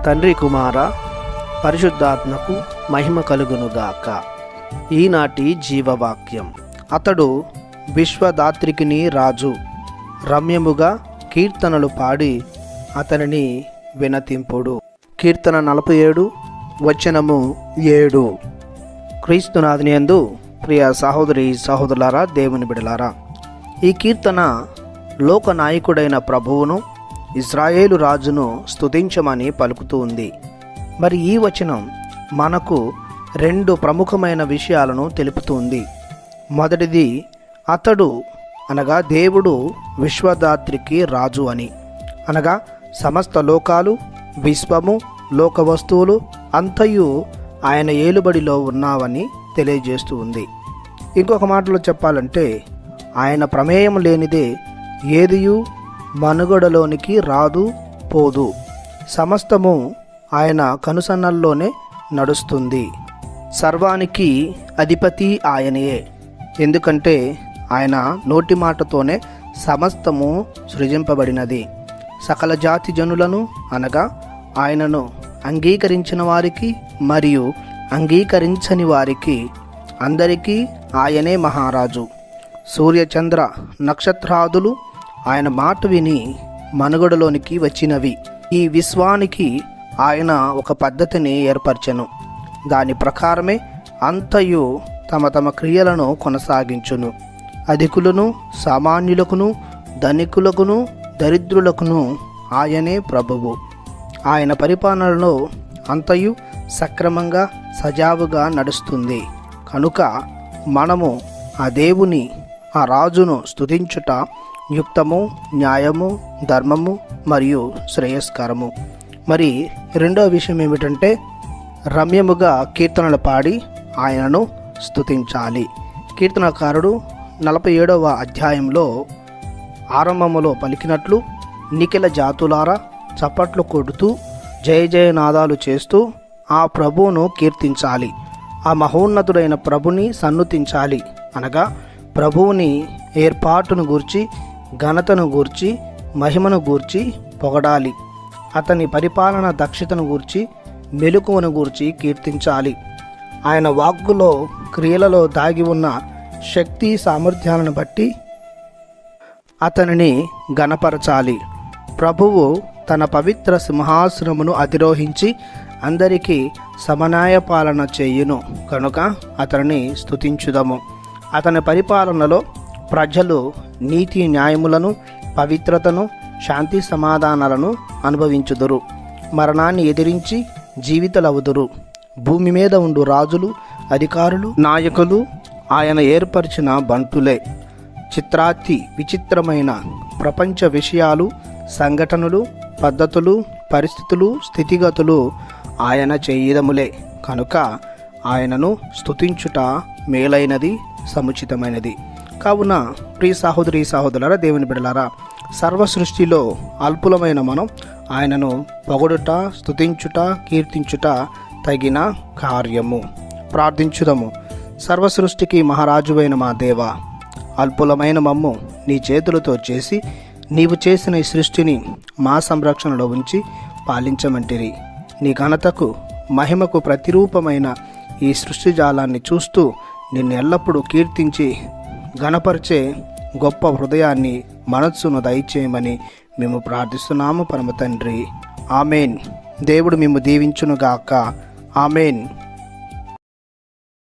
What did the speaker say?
తండ్రి కుమార పరిశుద్ధాత్మకు మహిమ కలుగునుగాక. ఈనాటి జీవవాక్యం. అతడు విశ్వదాత్రికిని రాజు, రమ్యముగా కీర్తనలు పాడి అతనిని వినతింపుడు. కీర్తన 47 వచనము 7. క్రీస్తునాథుని యందు ప్రియ సహోదరి సహోదరులారా, దేవుని బిడలారా, ఈ కీర్తన లోకనాయకుడైన ప్రభువును, ఇశ్రాయేలు రాజును స్తుతించమని పలుకుతూ ఉంది. మరి ఈ వచనం మనకు 2 ప్రముఖమైన విషయాలను తెలుపుతుంది. మొదటిది, అతడు అనగా దేవుడు విశ్వదాత్రికి రాజు అని, అనగా సమస్త లోకాలు, విశ్వము, లోక వస్తువులు అంతయు ఆయన ఏలుబడిలో ఉన్నావని తెలియజేస్తూ ఉంది. ఇంకొక మాటలో చెప్పాలంటే, ఆయన ప్రమేయం లేనిదే ఏదియు మనుగడలోనికి రాదు పోదు. సమస్తము ఆయన కనుసన్నల్లోనే నడుస్తుంది. సర్వానికి అధిపతి ఆయనయే. ఎందుకంటే ఆయన నోటి మాటతోనే సమస్తము సృజింపబడినది. సకల జాతి జనులను అనగా ఆయనను అంగీకరించిన వారికి మరియు అంగీకరించని వారికి అందరికీ ఆయనే మహారాజు. సూర్యచంద్ర నక్షత్రాదులు ఆయన మాట విని మనుగడలోనికి వచ్చినవి. ఈ విశ్వానికి ఆయన ఒక పద్ధతిని ఏర్పరచెను. దాని ప్రకారమే అంతయు తమ తమ క్రియలను కొనసాగించును. అధికులను, సామాన్యులకును, ధనికులకును, దరిద్రులకును ఆయనే ప్రభువు. ఆయన పరిపాలనలో అంతయు సక్రమంగా సజావుగా నడుస్తుంది. కనుక మనము ఆ దేవుని, ఆ రాజును స్తుతించుట యుక్తము, న్యాయము, ధర్మము మరియు శ్రేయస్కరము. మరి రెండవ విషయం ఏమిటంటే, రమ్యముగా కీర్తనలు పాడి ఆయనను స్తుతించాలి. కీర్తనకారుడు 47వ అధ్యాయంలో ఆరంభములో పలికినట్లు, నిఖిల జాతులారా చప్పట్లు కొడుతూ జయ జయనాదాలు చేస్తూ ఆ ప్రభువును కీర్తించాలి. ఆ మహోన్నతుడైన ప్రభుని సన్నుతించాలి. అనగా ప్రభువుని ఏర్పాటును గూర్చి, ఘనతను గూర్చి, మహిమను గూర్చి పొగడాలి. అతని పరిపాలన దక్షతను గూర్చి, మెలకువను గూర్చి కీర్తించాలి. ఆయన వాక్కులో, క్రియలలో దాగి ఉన్న శక్తి సామర్థ్యాలను బట్టి అతనిని ఘనపరచాలి. ప్రభువు తన పవిత్ర సింహాసనమును అధిరోహించి అందరికీ సమన్వయ పాలన చేయును కనుక అతనిని స్తుతించుదము. అతని పరిపాలనలో ప్రజలు నీతి న్యాయములను, పవిత్రతను, శాంతి సమాధానాలను అనుభవించుదురు. మరణాన్ని ఎదిరించి జీవితలవుదురు. భూమి మీద ఉండు రాజులు, అధికారులు, నాయకులు ఆయన ఏర్పరిచిన బంటులే. చిత్రాతి విచిత్రమైన ప్రపంచ విషయాలు, సంఘటనలు, పద్ధతులు, పరిస్థితులు, స్థితిగతులు ఆయన చేయుదములే. కనుక ఆయనను స్తుతించుట మేలైనది, సముచితమైనది. కావున ప్రియ సహోదరి సహోదరులారా, దేవుని బిడ్డలారా, సర్వ సృష్టిలో అల్పులమైన మనం ఆయనను పొగడుట, స్తుతించుట, కీర్తించుట తగిన కార్యము. ప్రార్థించుదము. సర్వ సృష్టికి మహారాజువైన మా దేవా, అల్పులమైన మమ్ము నీ చేతులతో చేసి నీవు చేసిన ఈ సృష్టిని మా సంరక్షణలో ఉంచి పాలించమంటిరి. నీ ఘనతకు, మహిమకు ప్రతిరూపమైన ఈ సృష్టి జాలాన్ని చూస్తూ నిన్ను ఎల్లప్పుడూ కీర్తించి ఘనపరిచే గొప్ప హృదయాన్ని, మనస్సును దయచేయమని మేము ప్రార్థిస్తున్నాము పరమ తండ్రి. ఆమెన్. దేవుడు మిమ్ము దీవించునుగాక. ఆమెన్.